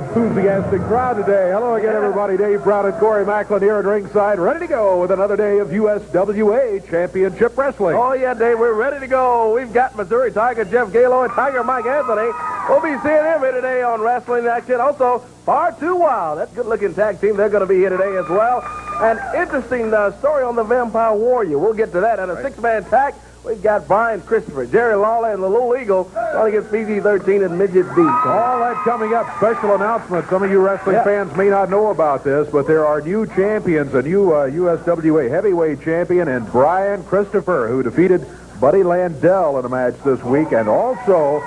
enthusiastic crowd today. Hello again, everybody. Dave Brown and Corey Macklin here at ringside, ready to go with another day of USWA Championship Wrestling. Oh, yeah, Dave, we're ready to go. We've got Missouri Tiger Jeff Gaylord, Tiger Mike Anthony. We'll be seeing him here today on Wrestling Action. Also, Far Too Wild, that good-looking tag team, they're going to be here today as well. An interesting story on the Vampire Warrior. We'll get to that. And a six-man tag. We've got Brian Christopher, Jerry Lawler, and the Little Eagle going against PG-13 and Midget B. All that coming up. Special announcement. Some of you wrestling fans may not know about this, but there are new champions, a new USWA heavyweight champion, and Brian Christopher, who defeated Buddy Landell in a match this week, and also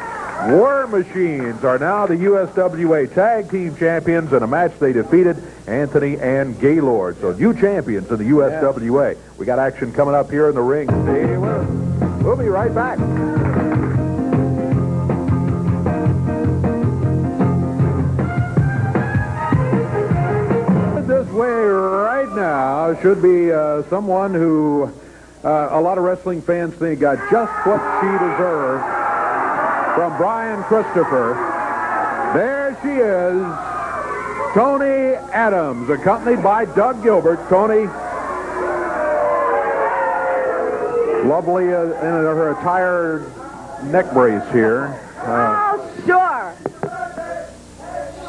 War Machines are now the USWA Tag Team Champions in a match they defeated Anthony and Gaylord. So new champions in the USWA. We got action coming up here in the ring. Stay with us. We'll be right back. This way right now should be someone who a lot of wrestling fans think got just what she deserved from Brian Christopher. There she is, Toni Adams, accompanied by Doug Gilbert. Toni, lovely in her attire neck brace here. Oh, sure.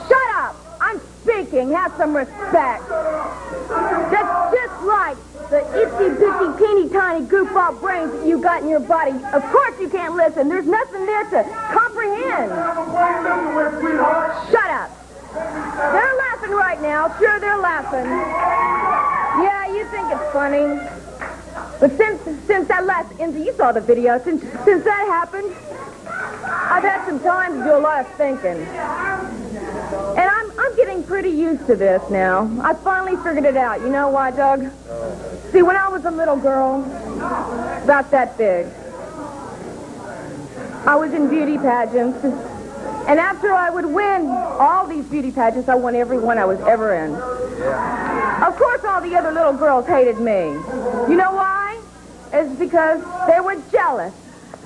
Shut up. I'm speaking. Have some respect. That's just like the itsy-bitsy, teeny-tiny goofball brains that you got in your body. Of course you can't listen. There's nothing there to comprehend. Shut up. They're laughing right now. Sure, they're laughing. Yeah, you think it's funny. But since that last incident, you saw the video, since that happened, I've had some time to do a lot of thinking. And I'm getting pretty used to this now. I finally figured it out. You know why, Doug? See, when I was a little girl, about that big, I was in beauty pageants. And after I would win all these beauty pageants, I won every one I was ever in. Of course, all the other little girls hated me. You know why? It's because they were jealous,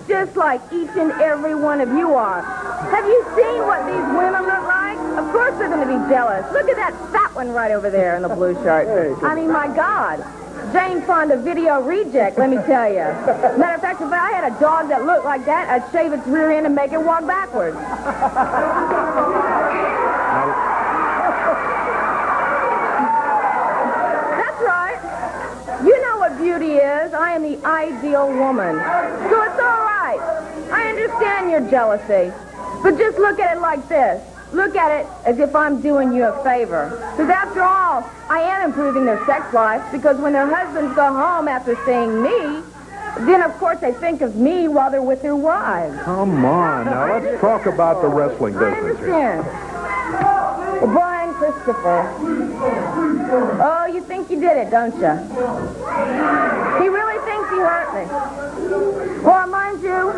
just like each and every one of you are. Have you seen what these women look like? Of course they're going to be jealous. Look at that fat one right over there in the blue shirt. I mean, my God. Jane Fonda video reject, let me tell you. Matter of fact, if I had a dog that looked like that, I'd shave its rear end and make it walk backwards. That's right. You know what beauty is. I am the ideal woman. So it's all right. I understand your jealousy. But just look at it like this. Look at it as if I'm doing you a favor. Because after all, I am improving their sex life, because when their husbands go home after seeing me, then of course they think of me while they're with their wives. Come on, now let's talk about the wrestling business here. I understand. Well, Brian Christopher. Oh, you think you did it, don't you? He really thinks he hurt me. Well, mind you,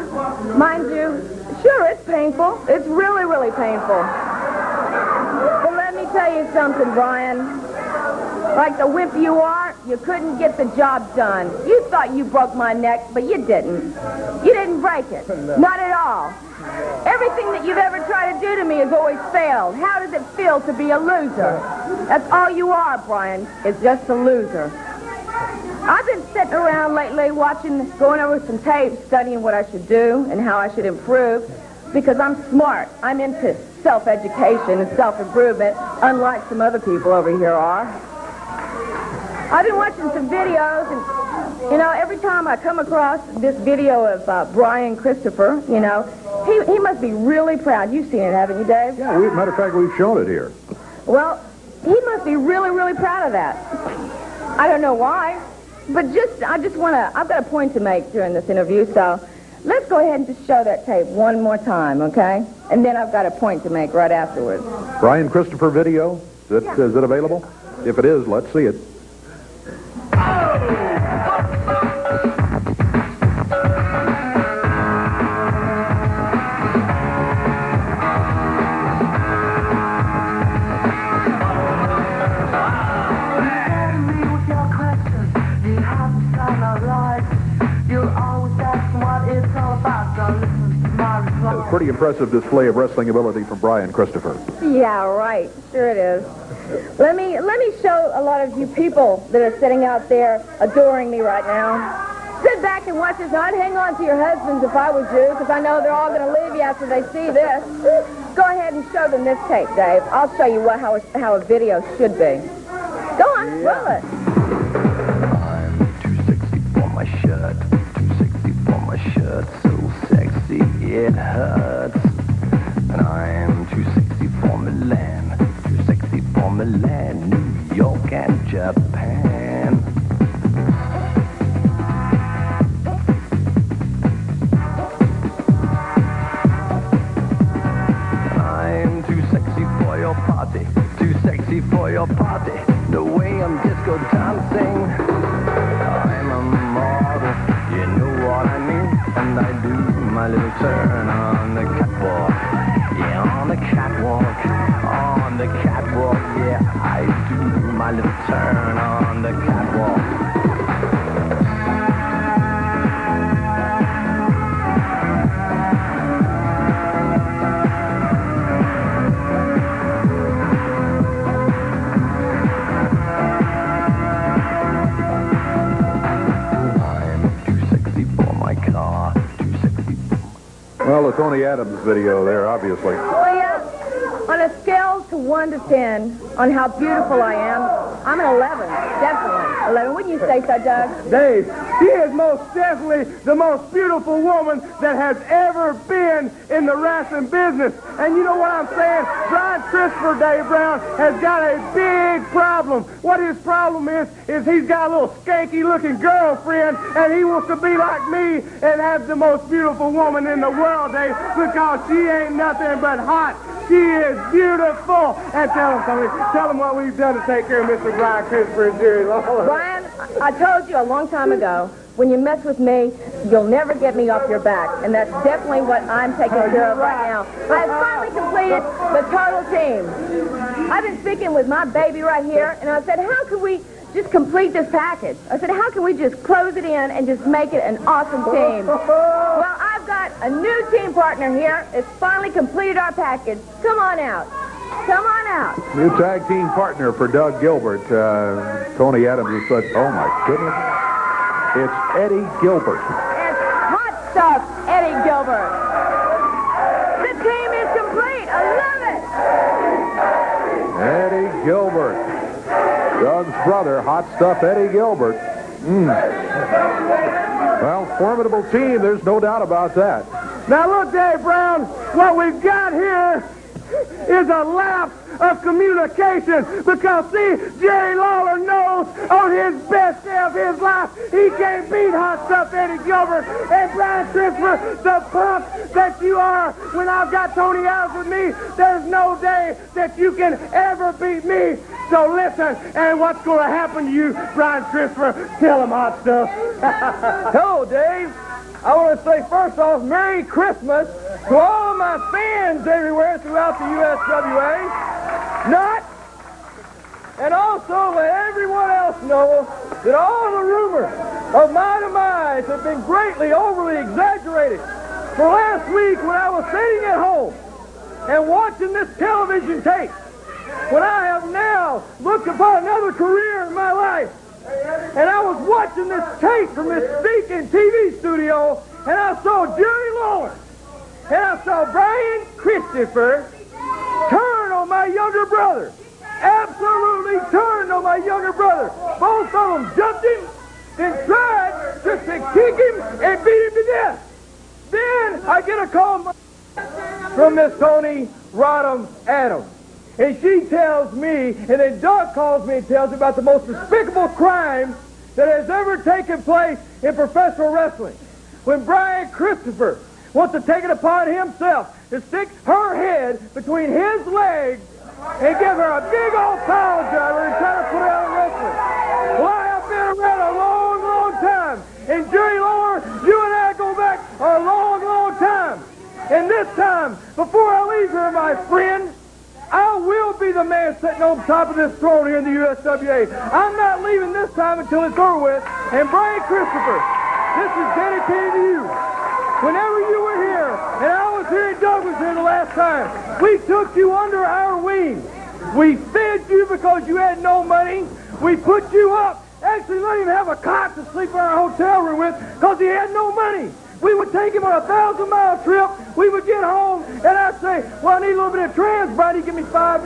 sure, it's painful. It's really, really painful. But let me tell you something, Brian. Like the wimp you are, you couldn't get the job done. You thought you broke my neck, but you didn't. You didn't break it. Not at all. Everything that you've ever tried to do to me has always failed. How does it feel to be a loser? That's all you are, Brian, is just a loser. I've been sitting around lately going over some tapes, studying what I should do and how I should improve, because I'm smart. I'm into self-education and self-improvement, unlike some other people over here are. I've been watching some videos, and, you know, every time I come across this video of Brian Christopher, you know, he must be really proud. You've seen it, haven't you, Dave? Yeah, matter of fact, we've shown it here. Well, he must be really, really proud of that. I don't know why, but I've got a point to make during this interview, so let's go ahead and just show that tape one more time, okay? And then I've got a point to make right afterwards. Brian Christopher video, is it available? If it is, let's see it. pretty impressive display of wrestling ability from Brian Christopher. Yeah, right. Sure it is. Let me show a lot of you people that are sitting out there adoring me right now. Sit back and watch this. I'd hang on to your husbands if I was you, because I know they're all going to leave you after they see this. Go ahead and show them this tape, Dave. I'll show you how a video should be. Go on, roll it. I'm too sexy for my shirt. Too sexy for my shirt. So sexy it hurts. And I'm too sexy for Milan. Too sexy for Milan, New York and Japan. I'm too sexy for your party. Too sexy for your party. The way I'm disco dancing. I'm a model, you know what I mean. And I do my little turn on the catwalk. Yeah, on the catwalk. On the catwalk, yeah, I do my little turn on the catwalk. Well, the Tony Adams video there, obviously. Oh, yeah. On a scale to 1 to 10 on how beautiful I am, I'm an 11. Definitely 11. Wouldn't you say so, Doug? Dave, she is most definitely the most beautiful woman that has ever been in the wrestling business. And you know what I'm saying? Brian Christopher, Dave Brown, has got a big problem. What his problem is he's got a little skanky-looking girlfriend, and he wants to be like me and have the most beautiful woman in the world, Dave, because she ain't nothing but hot. She is beautiful. And tell him what we've done to take care of Mr. Brian Christopher and Jerry Lawler. Brian, I told you a long time ago, when you mess with me, you'll never get me off your back. And that's definitely what I'm taking care of right now. I've finally completed the total team. I've been speaking with my baby right here, and I said, how can we just complete this package? I said, how can we just close it in and just make it an awesome team? Well, I've got a new team partner here. It's finally completed our package. Come on out. Come on out. New tag team partner for Doug Gilbert. Tony Adams has said, oh my goodness. It's Eddie Gilbert. It's hot stuff, Eddie Gilbert. The team is complete. I love it. Eddie Gilbert. Doug's brother, hot stuff Eddie Gilbert. Well, formidable team. There's no doubt about that. Now look, Dave Brown, what we've got here is a lapse of communication, because, see, Jerry Lawler knows on his best day of his life he can't beat hot stuff Eddie Gilbert. And Brian Christopher, the punk that you are, when I've got Tony Adams with me, there's no day that you can ever beat me. So listen, and what's going to happen to you, Brian Christopher? Tell him, hot stuff. Hello, Dave. I want to say, first off, Merry Christmas to all of my fans everywhere throughout the USWA. And also let everyone else know that all the rumors of my demise have been greatly overly exaggerated. For last week, when I was sitting at home and watching this television tape, when I have now looked upon another career in my life, and I was watching this tape from this speaking TV studio, and I saw Jerry Lawler, and I saw Brian Christopher turn on my younger brother. Absolutely turned on my younger brother. Both of them jumped him, then tried just to kick him and beat him to death. Then I get a call from Miss Toni Adams. And she tells me, and then Doug calls me and tells me about the most despicable crime that has ever taken place in professional wrestling. When Brian Christopher wants to take it upon himself to stick her head between his legs and give her a big old power driver and try to put her out of wrestling. Well, I have been around a long, long time. And Jerry Lawler, you and I go back a long, long time. And this time, before I leave here, my friend, I will be the man sitting on top of this throne here in the USWA. I'm not leaving this time until it's over with. And Brian Christopher, this is dedicated to you. Whenever you were here and I was was here and Doug was here the last time. We took you under our wing. We fed you because you had no money. We put you up. Actually let him have a cot to sleep in our hotel room with because he had no money. We would take him on a 1,000-mile trip. We would get home, and I'd say, well, I need a little bit of trans, Brian. He'd give me $5.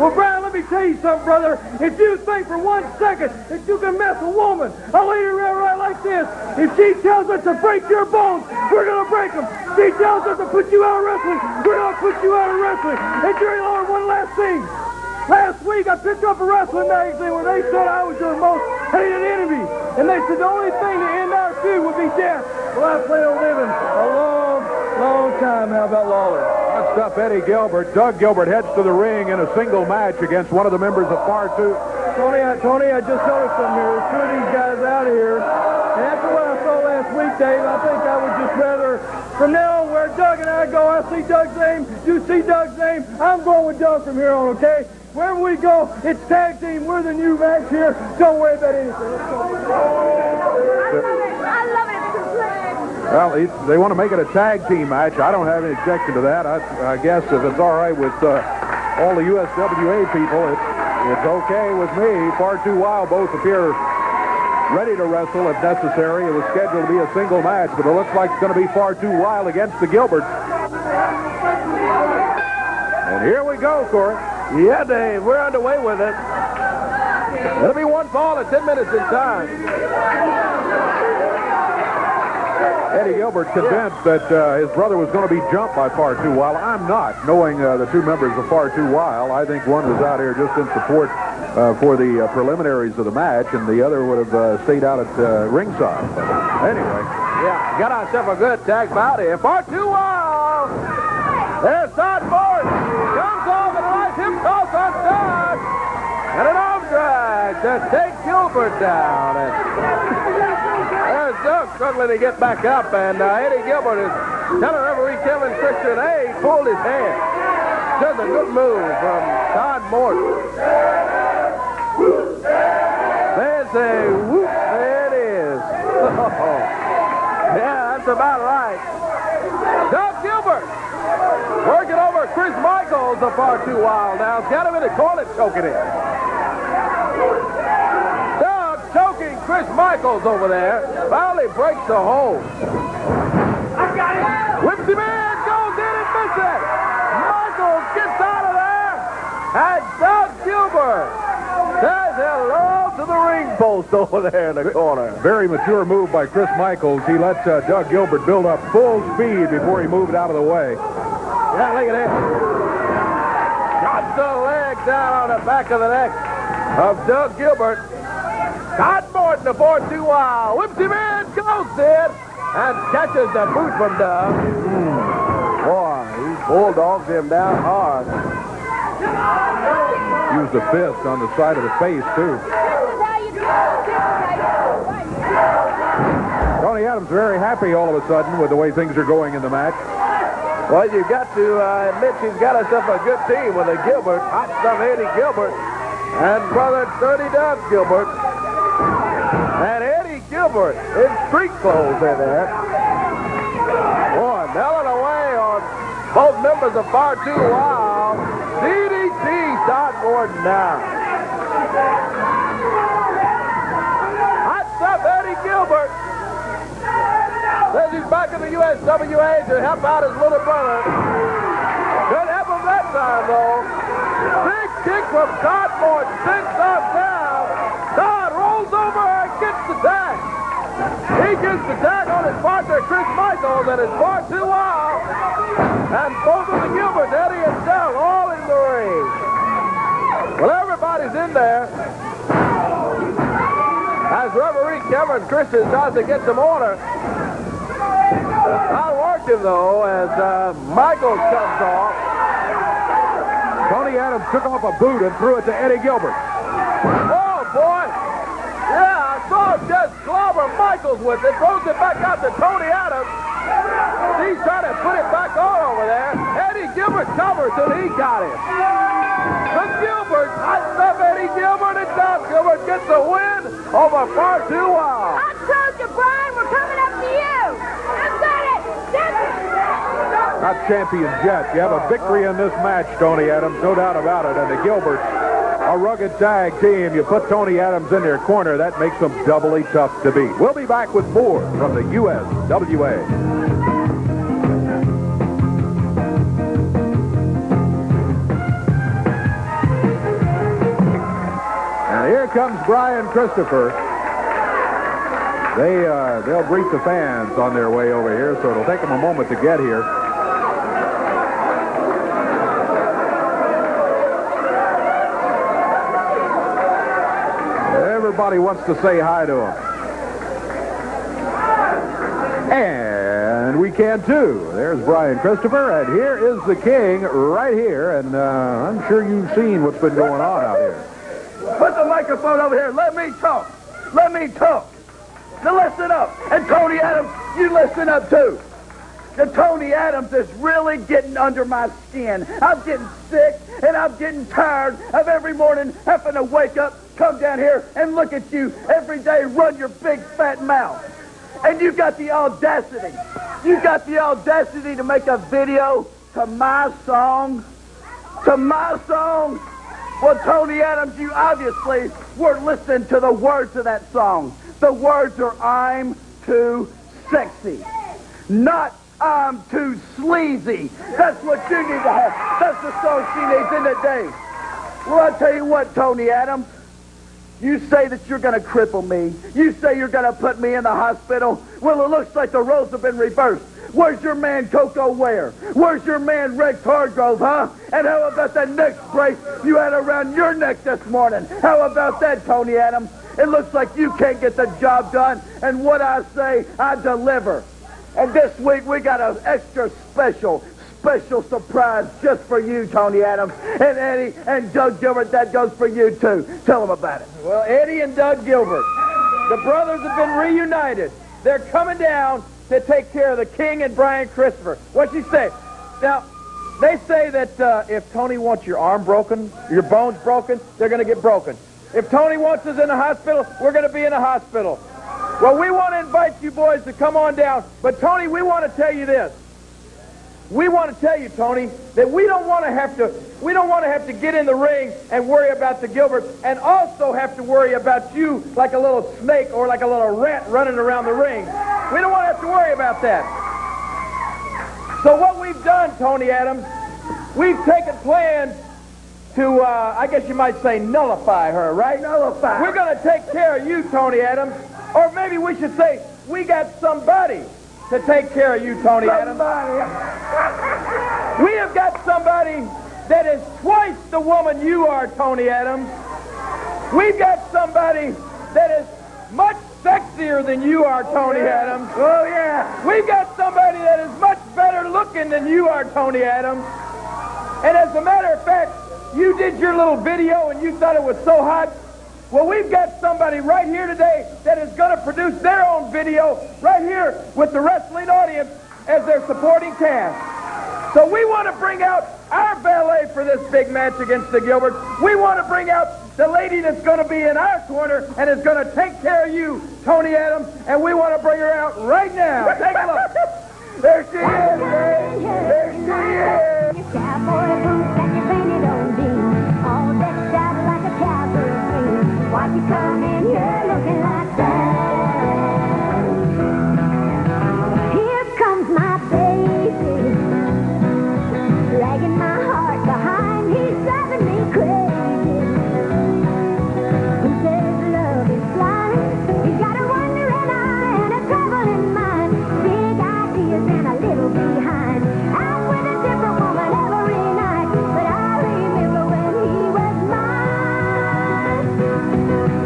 Well, Brian, let me tell you something, brother. If you think for 1 second that you can mess a woman, a lady around right like this, if she tells us to break your bones, we're going to break them. She tells us to put you out of wrestling, we're going to put you out of wrestling. And Jerry Lawler, one last thing. Last week, I picked up a wrestling magazine where they said I was your most hated enemy. And they said the only thing to end our feud would be death. Well, I plan on living a long, long time. How about Lawler? Next up, Eddie Gilbert. Doug Gilbert heads to the ring in a single match against one of the members of Far 2. Tony, I just noticed something here. There's two of these guys out here. And after what I saw last week, Dave, I think I would just rather, from now on, where Doug and I go, I see Doug's name, you see Doug's name, I'm going with Doug from here on, okay? Wherever we go, it's tag team. We're the new match here. Don't worry about anything. Let's go. I love it. Well, they want to make it a tag team match. I don't have any objection to that. I guess if it's all right with all the USWA people, it's okay with me. Far Too Wild both appear ready to wrestle if necessary. It was scheduled to be a single match, but it looks like it's going to be Far Too Wild against the Gilberts. And here we go, Corey. Yeah, Dave, we're underway with it. It'll be one fall at 10 minutes in time. Eddie Gilbert convinced that his brother was going to be jumped by Far Too Wild. I'm not, knowing the two members of Far Too Wild. I think one was out here just in support for the preliminaries of the match, and the other would have stayed out at ringside. But anyway. Yeah, got ourselves a good tag bout here. Far Too Wild. There's Todd Morton. Comes off and right hip toss on Todd. And an arm drag to take Gilbert down. And there's Doug struggling to get back up. And Eddie Gilbert is telling referee Kevin Christian, hey, he pulled his hand. Just a good move from Todd Morton. There's a whoop. There it is. Yeah, that's about right. Doug Gilbert working over Chris Michaels of Far Too Wild now. Got him in the corner, choking him. Doug choking Chris Michaels over there. Finally breaks the hold. Whips him in, goes in and misses it. Michaels gets out of there. And Doug Gilbert says hello to the ring post over there in the corner. Very mature move by Chris Michaels. He let Doug Gilbert build up full speed before he moved out of the way. Yeah, look at that. Got the leg down on the back of the neck of Doug Gilbert. Todd Morton, the 4-2 Wild. Whips him in, goes in, and catches the boot from Doug. Boy, he bulldogs him down hard. Used a fist on the side of the face, too. Tony Adams very happy all of a sudden with the way things are going in the match. Well, you've got to admit she's got herself a good team with a Gilbert, hot stuff Eddie Gilbert, and brother Sturdy Doug Gilbert. And Eddie Gilbert in street clothes in there. Boy, nailing away on both members of Far Too Wild. DDT Todd Morton now. Hot stuff Eddie Gilbert. Says he's back in the USWA to help out his little brother. Couldn't help him that time, though. Big kick from Todd Morton. 6 up down. Todd rolls over and gets the tag. He gets the tag on his partner, Chris Michaels, and his Far Too Wild. And both of the Gilberts, Eddie and Doug, all in the ring. Well, everybody's in there. As referee Kevin Christian tries to get some order. Outworked him, though, as Michaels comes off. Tony Adams took off a boot and threw it to Eddie Gilbert. Oh, boy. Yeah, I saw him just clobber Michaels with it. Throws it back out to Tony Adams. He's trying to put it back on over there. Eddie Gilbert covers till he got it. The Gilbert, hot stuff Eddie Gilbert, and Doug Gilbert gets a win over Far Too Wild. I told you, Brian, we're coming up to you. I've got it. Not champions yet. You have a victory in this match, Tony Adams, no doubt about it. And the Gilberts, a rugged tag team. You put Tony Adams in their corner, that makes them doubly tough to beat. We'll be back with more from the USWA. And here comes Brian Christopher. They'll greet the fans on their way over here, so it'll take them a moment to get here. Everybody wants to say hi to him. And we can too. There's Brian Christopher, and here is the king right here, and I'm sure you've seen what's been going on out here. Put the microphone over here. Let me talk. Let me talk. Now listen up. And Tony Adams, you listen up too. The Tony Adams is really getting under my skin. I'm getting sick, and I'm getting tired of every morning having to wake up, come down here, and look at you every day, run your big fat mouth. And you got the audacity. You got the audacity to make a video to my song. To my song. Well, Tony Adams, you obviously weren't listening to the words of that song. The words are, I'm too sexy. Not, I'm too sleazy. That's what you need to have. That's the song she needs in the day. Well, I'll tell you what, Tony Adams. You say that you're going to cripple me. You say you're going to put me in the hospital. Well, it looks like the roles have been reversed. Where's your man Coco Ware? Where's your man Rex Hargrove, huh? And how about that neck brace you had around your neck this morning? How about that, Tony Adams? It looks like you can't get the job done, and what I say, I deliver. And this week, we got an extra special surprise just for you, Tony Adams. And Eddie and Doug Gilbert, that goes for you, too. Tell them about it. Well, Eddie and Doug Gilbert, the brothers have been reunited. They're coming down to take care of the King and Brian Christopher. What'd you say? Now, they say that if Tony wants your arm broken, your bones broken, they're going to get broken. If Tony wants us in the hospital, we're going to be in the hospital. Well, we want to invite you boys to come on down. But, Tony, we want to tell you this. We want to tell you, Tony, that we don't want to have to get in the ring and worry about the Gilberts and also have to worry about you like a little snake or like a little rat running around the ring. We don't want to have to worry about that. So what we've done, Tony Adams, we've taken plans to, I guess you might say, nullify her, right? Nullify. We're going to take care of you, Tony Adams. Or maybe we should say, we got somebody to take care of you, Tony Adams. We have got somebody that is twice the woman you are, Tony Adams. We've got somebody that is much sexier than you are, Tony Adams. Oh, yeah. We've got somebody that is much better looking than you are, Tony Adams. And as a matter of fact, you did your little video and you thought it was so hot. Well, we've got somebody right here today that is going to produce their own video right here with the wrestling audience as their supporting cast. So we want to bring out our ballet for this big match against the Gilberts. We want to bring out the lady that's going to be in our corner and is going to take care of you, Tony Adams, and we want to bring her out right now. Take a look. There she is, man. There she is. Your cowboy boots and your painted on jeans, all decked out like a cowboy queen. Why you come in here looking like that? Here comes my baby, dragging my heart behind. He's driving me crazy. He says love is blind. He's got a wandering eye and a traveling mind. Big ideas and a little behind. Out with a different woman every night. But I remember when he was mine.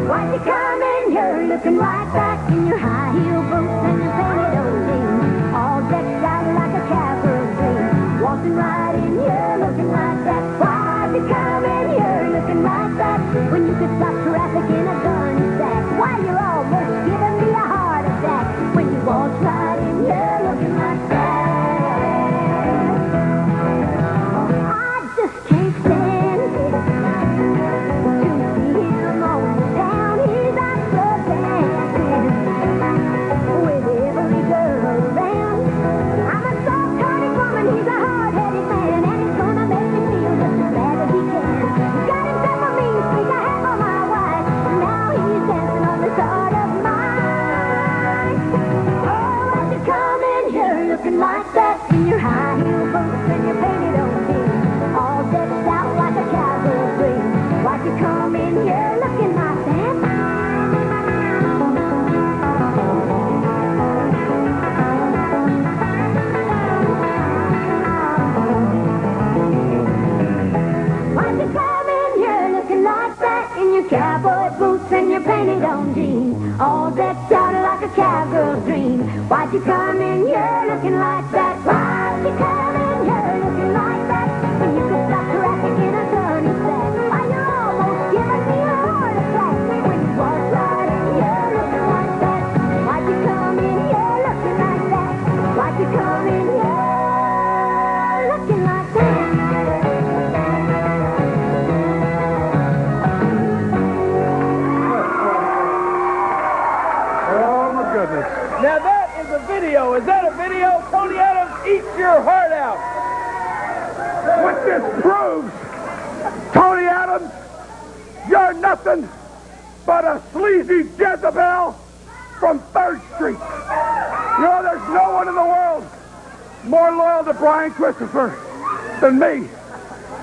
Why'd you come in here looking right back in your high heel boots and your painted old jeans, all decked out like a cowboy queen, walking right in here looking like that? Why'd you come in here looking like that when you could stop traffic in a gun sack? Why you're almost giving me a heart attack when you walked right in here looking like that? I just can't stand it to see him on the town. He's out for dancing. button-down jeans, all decked out like a cowgirl's dream. Why'd you come in here looking like that? Why'd you come in here looking like that? When you could stop traffic in a gunny sack. Why, you're almost giving me a heart attack. When you walk right in here looking like that. Why'd you come in here looking like that? Why'd you come in here looking like that? Now that is a video. Is that a video? Tony Adams, eat your heart out. What this proves, Tony Adams, you're nothing but a sleazy Jezebel from 3rd Street. You know, there's no one in the world more loyal to Brian Christopher than me.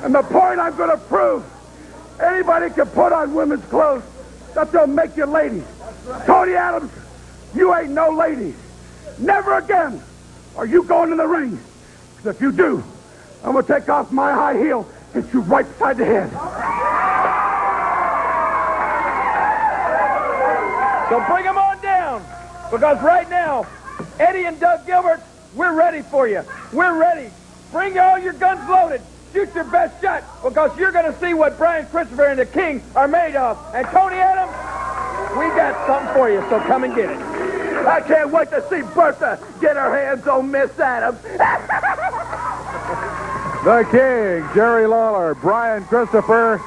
And the point I'm going to prove, anybody can put on women's clothes that they'll make you ladies. Tony Adams, you ain't no lady. Never again are you going in the ring. Because if you do, I'm going to take off my high heel, hit you right beside the head. So bring them on down. Because right now, Eddie and Doug Gilbert, we're ready for you. We're ready. Bring all your guns loaded. Shoot your best shot. Because you're going to see what Brian Christopher and the King are made of. And Tony Adams, we got something for you, so come and get it. I can't wait to see Bertha get her hands on Miss Adams. The King, Jerry Lawler, Brian Christopher,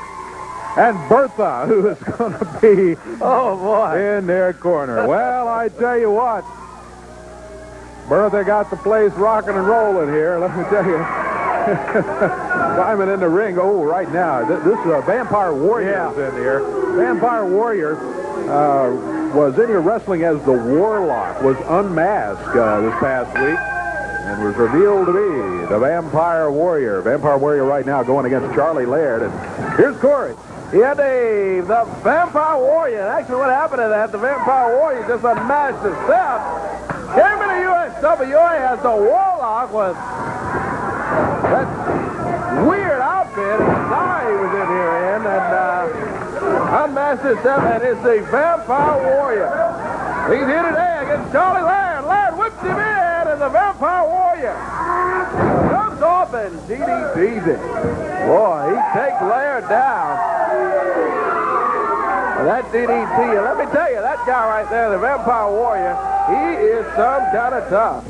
and Bertha, who is going to be in their corner. Well, I tell you what, Bertha got the place rocking and rolling here, let me tell you. Climbing in the ring, right now. This is Vampire Warrior is in here. Vampire Warrior was in here wrestling as the Warlock, was unmasked this past week, and was revealed to be the Vampire Warrior. Vampire Warrior right now going against Charlie Laird, and here's Corey. Yeah, Dave, the Vampire Warrior. Actually, what happened to that, the Vampire Warrior just unmasked himself. Came to the USWA as the Warlock was that weird outfit and tie he was in here in, and unmasked himself, and it's the Vampire Warrior. He's here today against Charlie Laird. Laird whips him in, and the Vampire Warrior comes off and DDTs it. Boy, he takes Laird down. And that DDT, and let me tell you, that guy right there, the Vampire Warrior, he is some kind of tough.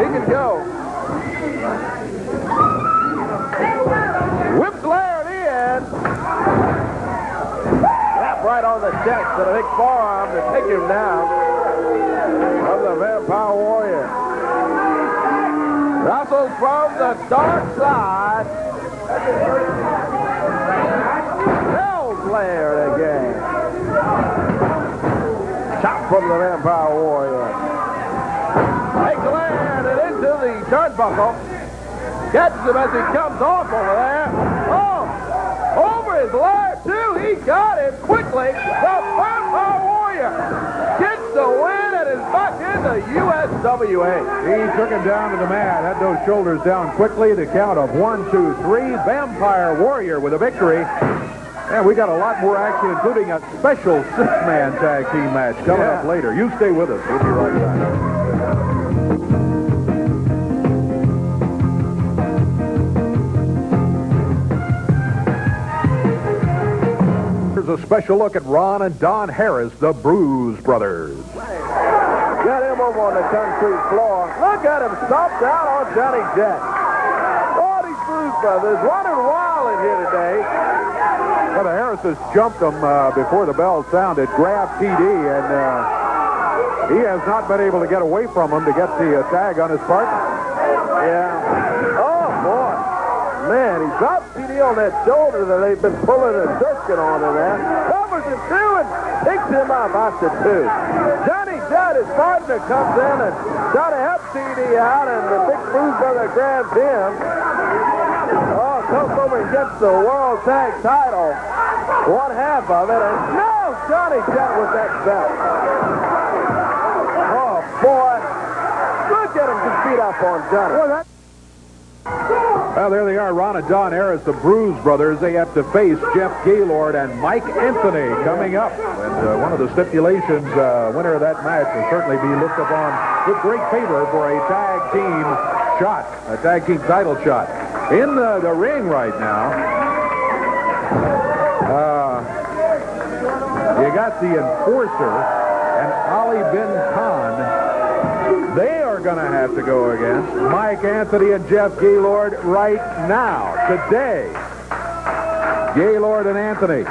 He can go. Whips Laird in. Slap right on the chest with a big forearm to take him down from the Vampire Warrior. Wrestles from the dark side. Tells Laird again. Chop from the Vampire Warrior. Takes Laird and into the turnbuckle. Catches him as he comes off over there. Over his Laird too. He got him quickly. The Vampire Warrior gets the win and is back in the USWA. He took him down to the mat, had those shoulders down quickly. The count of 1, 2, 3. Vampire Warrior with a victory. And we got a lot more action, including a special 6-man tag team match coming up later. You stay with us. We'll be right back. Here's a special look at Ron and Don Harris, the Bruise Brothers. Got him over on the concrete floor. Look at him stomped out on Johnny Jack. All these Bruise Brothers running wild in here today. Well, the Harrises jumped him before the bell sounded, grabbed TD, and he has not been able to get away from him to get the tag on his partner. Yeah. Oh, boy. Man, he dropped TD on that shoulder that they've been pulling and jerking on in there. Covers him too and picks him up after 2. Johnny Judd, his partner, comes in and tries to help TD out, and the big Bruise Brother grabs him. Comes over and gets the World Tag title. One half of it, and no, Johnny Judd with that belt. Oh, boy. Look at him just beat up on Johnny. Well, Well, there they are, Ron and Don Harris, the Bruise brothers. They have to face Jeff Gaylord and Mike Anthony coming up. And one of the stipulations, winner of that match will certainly be looked upon with great favor for a tag team shot, a tag team title shot. In the ring right now, you got the Enforcer and Ali Bin Khan. They are going to have to go against Mike Anthony and Jeff Gaylord right now, today. Gaylord and Anthony,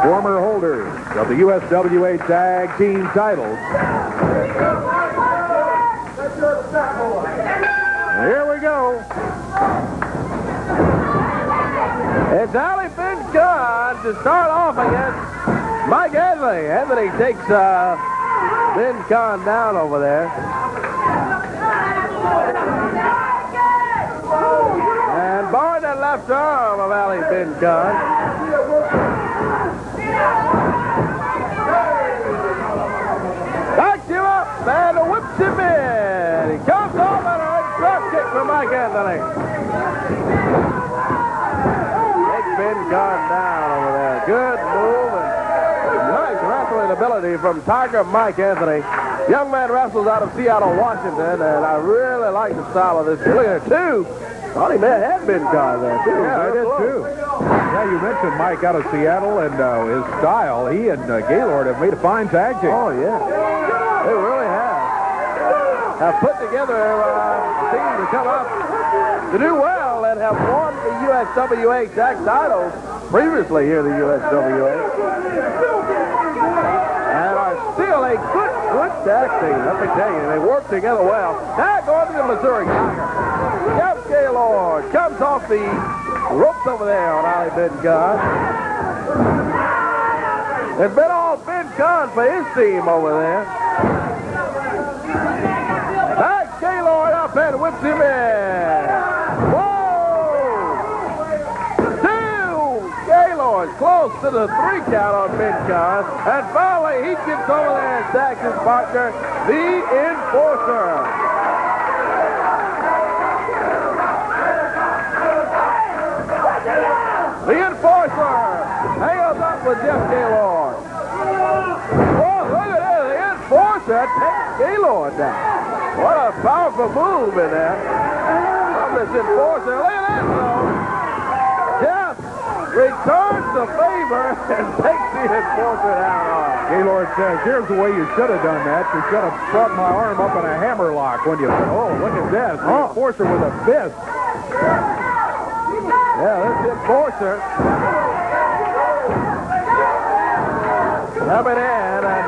former holders of the USWA tag team titles. Here we go. It's Ali Bin Khan to start off against Mike Anthony. Anthony takes Bin Khan down over there. And barring that left arm of Ali Bin Khan. Backs him up and whips him in. He comes off and a drop kick for Mike Anthony. Takes Bin Khan down over there. Good move and nice wrestling ability from Tiger Mike Anthony. Young man wrestles out of Seattle, Washington, and I really like the style of this kid. Look at it, too. Thought he may have had Bin Khan there, too. Yeah, I did, too. Yeah, you mentioned Mike out of Seattle and his style. He and Gaylord have made a fine tag team. Oh, yeah. They really have put together a team to come up to do well and have won the USWA tag titles previously here at the USWA. And are still a good tag team, let me tell you. They work together well. Now going to the Missouri Tiger. Jeff Gaylord comes off the ropes over there on Ali Bin Khan. It's been all Bin Khan for his team over there. Back Gaylord up and whips him in. Whoa! Two! Gaylord close to the 3 count on Bin Khan. And finally he gets over there and attacks his partner, the Enforcer. The Enforcer hangs up with Jeff Gaylord. Oh, look at that. The Enforcer takes Gaylord down. What a powerful move in there from this Enforcer. Look at that, though. Jeff returns the favor and takes the Enforcer down. Gaylord says, here's the way you should have done that. You should have brought my arm up in a hammer lock when you... Oh, look at this. The Enforcer with a fist. Yeah, this Enforcer coming in, and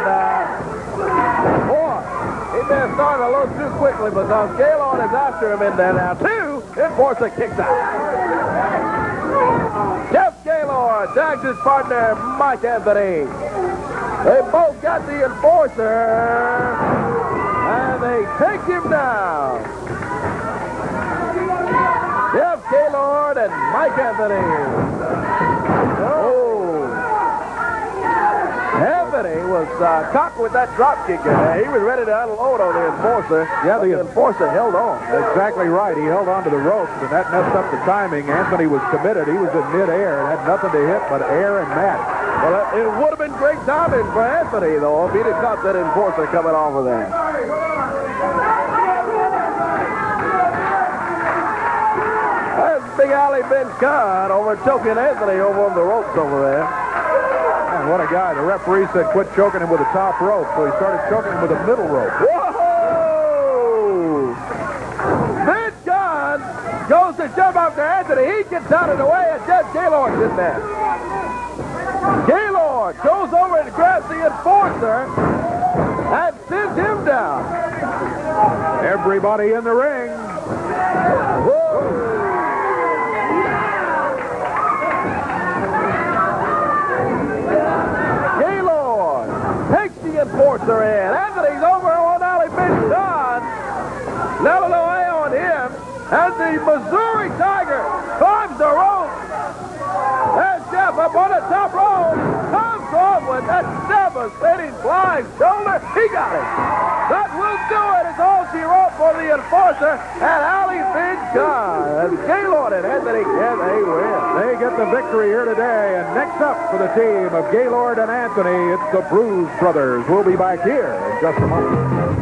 boy, he may have started a little too quickly because Gaylord is after him in there now. 2, Enforcer kicks out. Jeff Gaylord tags his partner, Mike Anthony. They both got the Enforcer, and they take him down. Jeff Gaylord and Mike Anthony. Oh. Anthony was caught with that drop kick in there. He was ready to unload on the Enforcer. Yeah, the Enforcer held on. Exactly right. He held on to the ropes, and that messed up the timing. Anthony was committed. He was in midair and had nothing to hit but air and mat. Well, it would have been great timing for Anthony, though, if he'd have caught that Enforcer coming off of there. Big Ali Bin Khan over choking Anthony over on the ropes over there. Man, what a guy. The referee said quit choking him with the top rope, so he started choking him with the middle rope. Whoa! Bin Khan goes to jump after Anthony. He gets out of the way, and Jeff Gaylord's in there. Gaylord goes over and grabs the Enforcer and sends him down. Everybody in the ring. Whoa! Enforcer in. Anthony's over on Ali Bin Khan. Level away on him. And the Missouri Tiger climbs the rope. And Jeff up on the top rope. Comes off with that step up a spinning flying shoulder. He got it. That will do it. It's all she wrote for the enforcer and Alley Big John. And Gaylord and Anthony, can they win? They get the victory here today. And next up for the team of Gaylord and Anthony, it's the Bruise Brothers. We'll be back here in just a moment.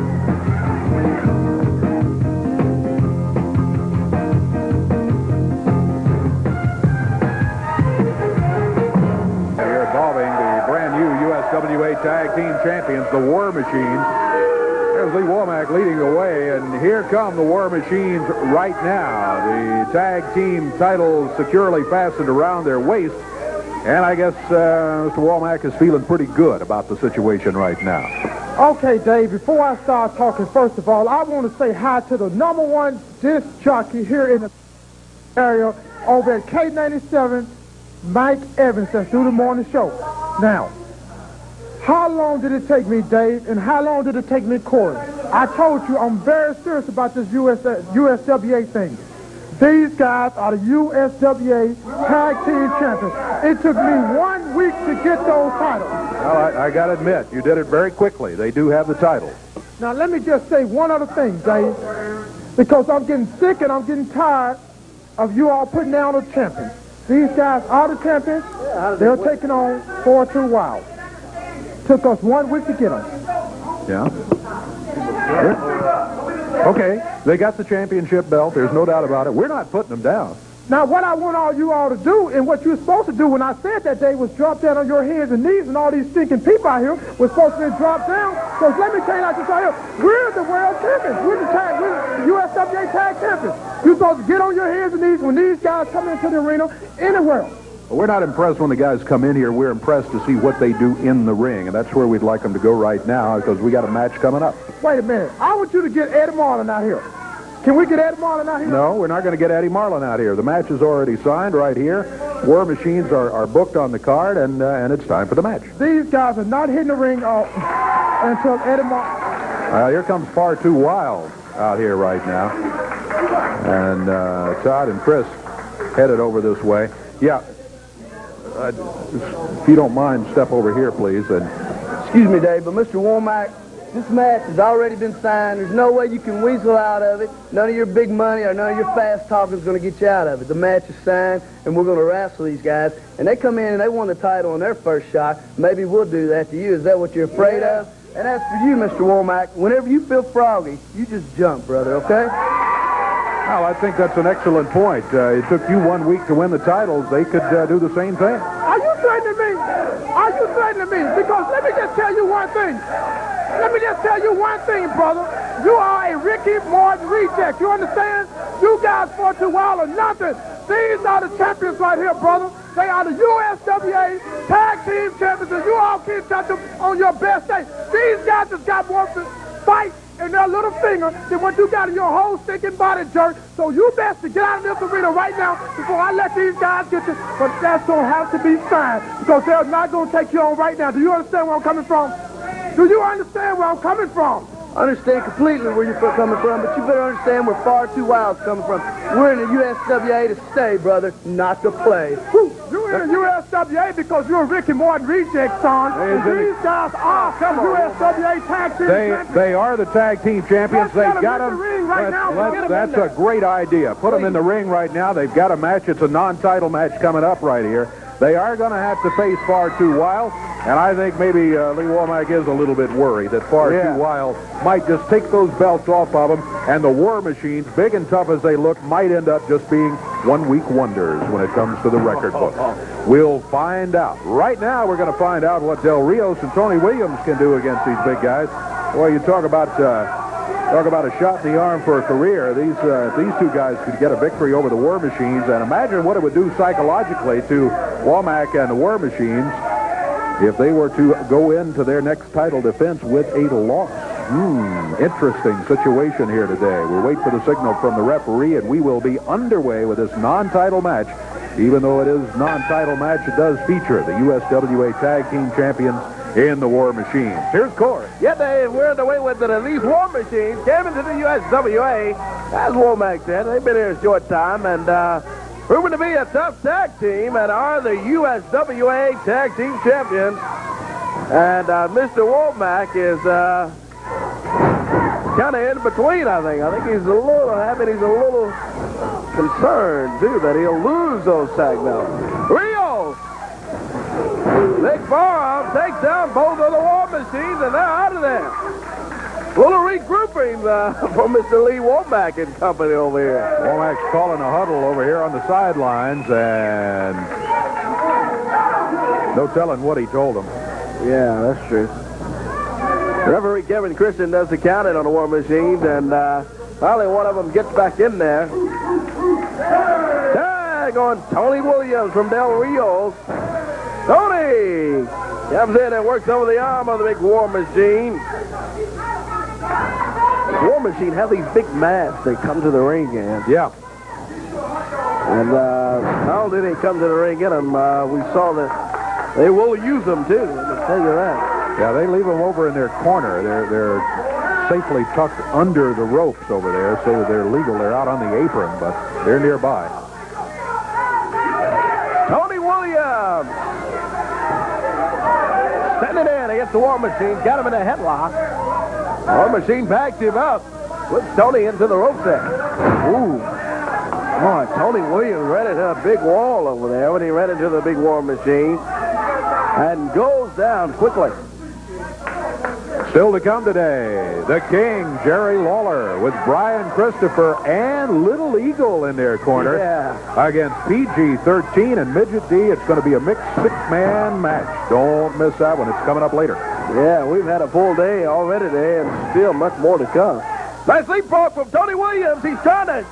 USWA Tag Team Champions, the War Machines. There's Lee Womack leading the way, and here come the War Machines right now. The tag team titles securely fastened around their waist, and I guess Mr. Womack is feeling pretty good about the situation right now. Okay, Dave, before I start talking, first of all, I want to say hi to the #1 disc jockey here in the area over at K97, Mike Evans, that's through the morning show. Now, how long did it take me, Dave, and how long did it take me, Corey? I told you I'm very serious about this USWA thing. These guys are the USWA Tag Team Champions. It took me 1 week to get those titles. Well, I got to admit, you did it very quickly. They do have the titles. Now, let me just say one other thing, Dave, because I'm getting sick and I'm getting tired of you all putting down the champions. These guys are the champions. They're taking on 4-2 Wild. Took us 1 week to get them. Yeah. Okay, they got the championship belt. There's no doubt about it. We're not putting them down. Now, what I want all you all to do, and what you're supposed to do when I said that day, was drop down on your hands and knees, and all these stinking people out here were supposed to be dropped down. Because let me tell you like this right here, we're the world champions. We're the USWA tag champions. You're supposed to get on your hands and knees when these guys come into the arena anywhere. Well, we're not impressed when the guys come in here. We're impressed to see what they do in the ring, and that's where we'd like them to go right now, because we got a match coming up. Wait a minute. I want you to get Eddie Marlin out here. Can we get Eddie Marlin out here? No, we're not going to get Eddie Marlin out here. The match is already signed right here. War Machines are booked on the card, and it's time for the match. These guys are not hitting the ring until Eddie Marlin. Here comes Far Too Wild out here right now. And Todd and Chris headed over this way. Yeah. If you don't mind, step over here, please. And excuse me, Dave, but Mr. Womack, this match has already been signed. There's no way you can weasel out of it. None of your big money or none of your fast talking is going to get you out of it. The match is signed, and we're going to wrestle these guys. And they come in and they won the title on their first shot. Maybe we'll do that to you. Is that what you're afraid of? And as for you, Mr. Womack, whenever you feel froggy, you just jump, brother, okay? Well, I think that's an excellent point. It took you 1 week to win the titles. They could do the same thing. Are you threatening me? Are you threatening me? Because let me just tell you one thing. Let me just tell you one thing, brother. You are a Ricky Morton reject. You understand? You guys 4-2 Wild are nothing. These are the champions right here, brother. They are the USWA Tag Team Champions, and you all can't touch them on your best day. These guys just got more to fight in their little finger than what you got in your whole stinking body, jerk. So you best to get out of this arena right now before I let these guys get you. But that's going to have to be signed because they're not going to take you on right now. Do you understand where I'm coming from? Do you understand where I'm coming from? I understand completely where you're coming from, but you better understand where Far Too Wild's coming from. We're in the USWA to stay, brother, not to play. You're in the USWA because you're a Ricky Morton reject, son. And these guys are USWA Tag Team Champions. They are the Tag Team Champions. They've got them. That's a great idea. Put them in the ring right now. They've got a match. It's a non-title match coming up right here. They are going to have to face Far Too Wild, and I think maybe Lee Womack is a little bit worried that Far Too Wild might just take those belts off of them, and the War Machines, big and tough as they look, might end up just being one-week wonders when it comes to the record book. We'll find out. Right now, we're going to find out what Del Rios and Toni Williams can do against these big guys. Boy, you talk about a shot in the arm for a career. These two guys could get a victory over the War Machines, and imagine what it would do psychologically to Womack and the War Machines if they were to go into their next title defense with a loss. Interesting situation here today. We'll wait for the signal from the referee, and we will be underway with this non-title match. Even though it is non-title match, it does feature the USWA Tag Team Champions in the War Machines. Here's Corey. Yeah, Dave, we're underway with it. These War Machines came into the USWA, as Womack said. They've been here a short time, and proven to be a tough tag team, and are the USWA Tag Team Champions. And Mr. Womack is kind of in between, I think. I think he's a little happy. He's a little concerned, too, that he'll lose those tag belts. Rios! Big forearm takes down both of the War Machines, and they're out of there. A little regrouping from Mr. Lee Womack and company over here. Womack's calling a huddle over here on the sidelines, and no telling what he told them. Yeah, that's true. Referee Kevin Christian does the counting on the War Machines, and finally one of them gets back in there. Tag on Toni Williams from Del Rios. Toni comes in and works over the arm of the big War Machine. War Machine have these big masks they come to the ring in. Yeah. And not only did they come to the ring in them, we saw that they will use them too. Let me tell you that. Yeah, they leave them over in their corner. They're safely tucked under the ropes over there so that they're legal. They're out on the apron, but they're nearby. Toni Williams sending in against the War Machine. Got him in a headlock. War Machine backed him up. Puts Toni into the rope set. Ooh. Boy, Toni Williams ran into a big wall over there when he ran into the big War Machine. And goes down quickly. Still to come today, the King, Jerry Lawler, with Brian Christopher and Little Eagle in their corner. Yeah. Against PG-13 and Midget D. It's going to be a mixed six-man match. Don't miss that one. It's coming up later. Yeah, we've had a full day already today and still much more to come. Nice leapfrog from Toni Williams. He's trying to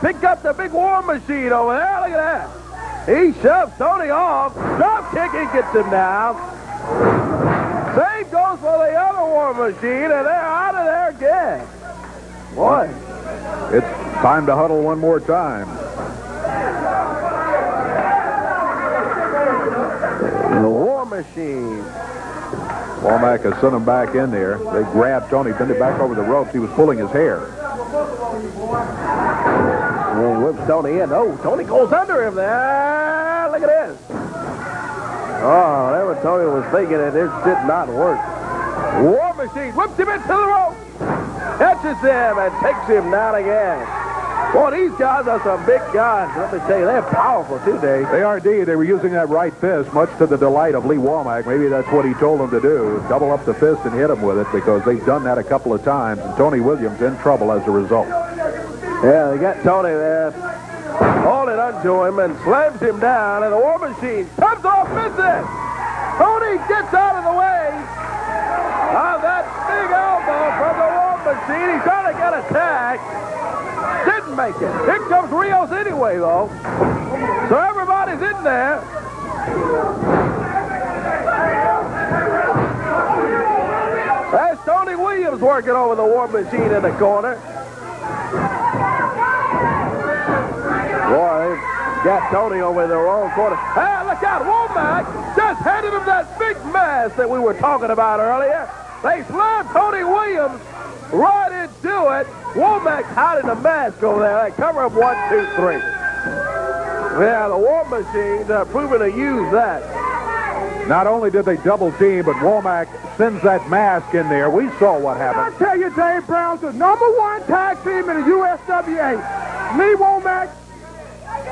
pick up the big War Machine over there. Look at that. He shoves Toni off. Drop kick, he gets him down. Save goes for the other War Machine, and they're out of there again. Boy. It's time to huddle one more time. The War Machine. Womack has sent him back in there. They grabbed Toni, bent him back over the ropes. He was pulling his hair. And whips Toni in. Oh, Toni goes under him there. Look at this. Oh, that was Toni was thinking it. It did not work. War Machine whips him into the rope. Catches him and takes him down again. Boy, these guys are some big guys. Let me tell you, they're powerful too, Dave. They are indeed. They were using that right fist, much to the delight of Lee Womack. Maybe that's what he told them to do. Double up the fist and hit him with it because they've done that a couple of times. And Toni Williams in trouble as a result. Yeah, they got Toni there. Holding onto him and slams him down. And the War Machine comes off misses. Toni gets out of the way of that big elbow from the War Machine. He's trying to get a tag. Didn't make it. Here comes Rios anyway, though. So everybody's in there. That's Toni Williams working over the War Machine in the corner. Boy, they've got Toni over in the wrong corner. Hey, look out. Womack just handed him that big mask that we were talking about earlier. They slammed Toni Williams right into it. Womack's hiding the mask over there. They cover up 1, 2, 3. Yeah, the War Machines are proving to use that. Not only did they double team, but Womack sends that mask in there. We saw what happened. I tell you, Dave Brown's the #1 tag team in the USWA. Lee Womack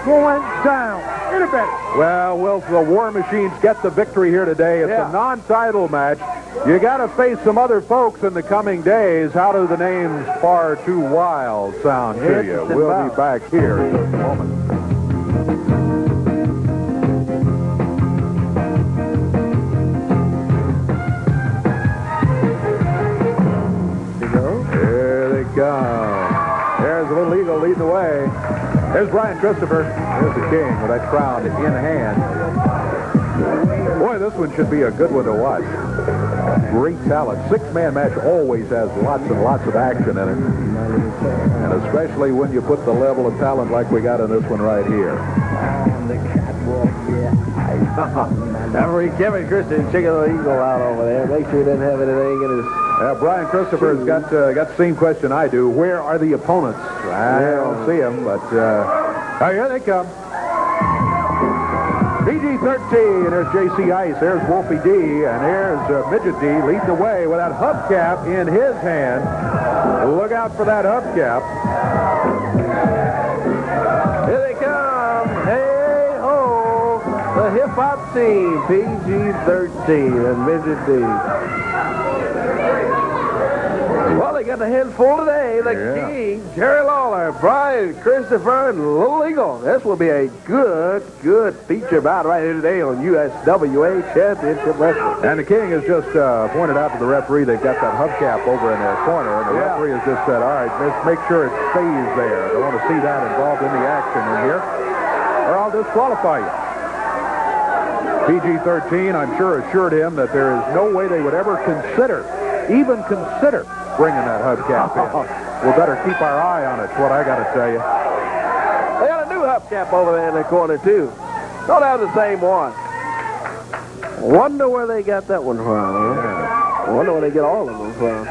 going down. In a bit. Well, will the War Machines get the victory here today? It's a non-title match. You got to face some other folks in the coming days. How do the names Far Too Wild sound to you? We'll be back here in just a moment. Here they come. There's a Little Eagle leading the way. There's Brian Christopher. There's the King with that crown in hand. Boy, this one should be a good one to watch. Great talent. Six-man match always has lots and lots of action in it. And especially when you put the level of talent like we got in this one right here. On the catwalk, Referee Kevin Christian checking the Eagle out over there. Make sure he doesn't have anything in his... Brian Christopher has got the same question I do. Where are the opponents? I don't see them, but here they come. PG-13, there's J.C. Ice, there's Wolfie D, and there's Midget D leading the way with that hubcap in his hand. Look out for that hubcap. Here they come. Hey, ho. The hip-hop team, PG-13 and Midget D. Well, they got the hands full today. The King, Jerry Lawler, Brian, Christopher, and Little Eagle. This will be a good feature bout right here today on USWA Championship Wrestling. And the King has just pointed out to the referee they've got that hubcap over in their corner, and the referee has just said, all right, let's make sure it stays there. They want to see that involved in the action in here, or I'll disqualify you. PG-13, I'm sure, assured him that there is no way they would ever even consider bringing that hubcap in. We'll better keep our eye on it, is what I got to tell you. They got a new hubcap over there in the corner, too. Don't have the same one. Wonder where they got that one from. Huh? Wonder where they get all of them from.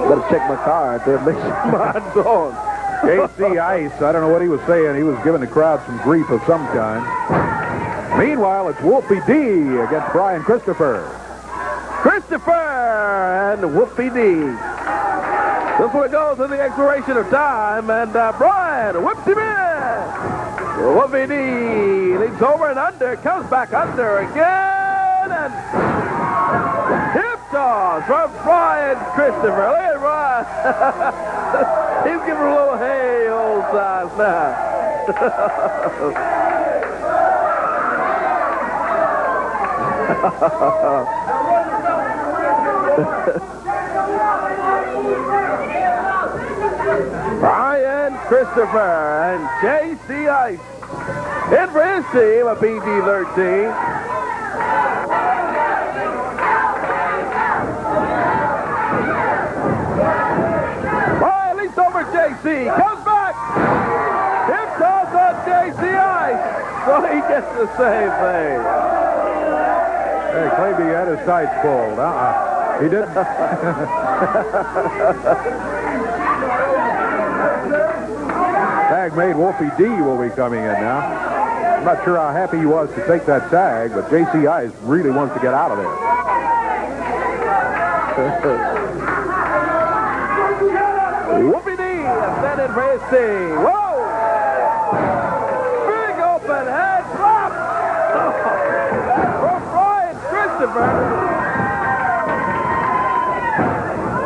Better check my car out there, make sure mine's on. J.C. Ice, I don't know what he was saying. He was giving the crowd some grief of some kind. Meanwhile, it's Wolfie D against Brian Christopher. Christopher and Wolfie D. This one goes to the expiration of time, and Brian whips him in. Wolfie D leaps over and under, comes back under again, and hip toss from Brian Christopher. Look at Brian. He's giving a little hey old size now. Brian Christopher and J.C. Ice in for his team, a PG-13. Brian leaps over J.C. Comes back. Hip toss on J.C. Ice. So he gets the same thing. Hey, claimed he had his tights pulled. He didn't. Tag made. Wolfie D will be coming in now. I'm not sure how happy he was to take that tag, but J.C. Ice really wants to get out of there. Wolfie D is standing for his team. Whoa! Big open head drop from Brian Christopher.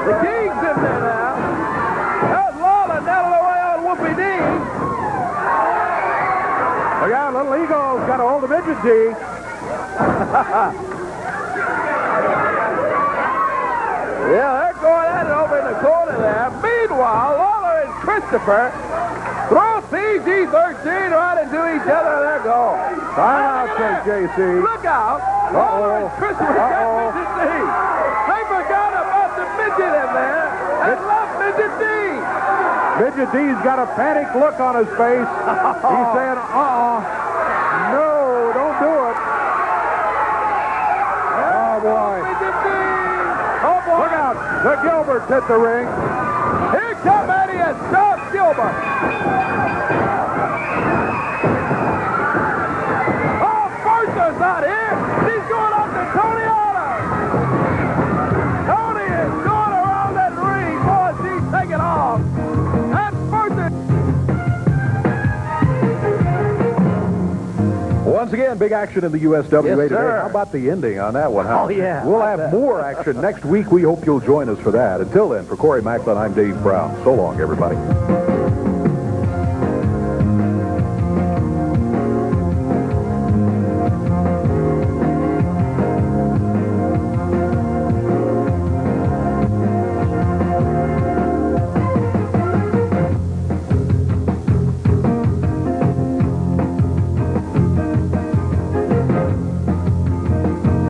The King's in there now. There's Lawler down the way on Wolfie D. Look out, Little Eagle's got a hold of Midget D. Yeah, they're going at it over in the corner there. Meanwhile, Lawler and Christopher throw PG-13 right into each other. They're going. Time out, says J.C. Look out. Lawler and Christopher got Midget D. They forgot about the midget in there and left Midget D. Midget D's got a panicked look on his face. He's saying, no, don't do it. Oh, boy. Midget D. Oh, boy. Look out. The Gilberts hit the ring. Here come Eddie and Todd Gilbert. Oh, Bertha's not here. She's going up to Toni. Toni is going around that ring. Boy, she's taking off. And Bertha. Once again, big action in the USWA Yes, today. sir. How about the ending on that one, huh? Oh, yeah. We'll have more action next week. We hope you'll join us for that. Until then, for Corey Macklin, I'm Dave Brown. So long, everybody.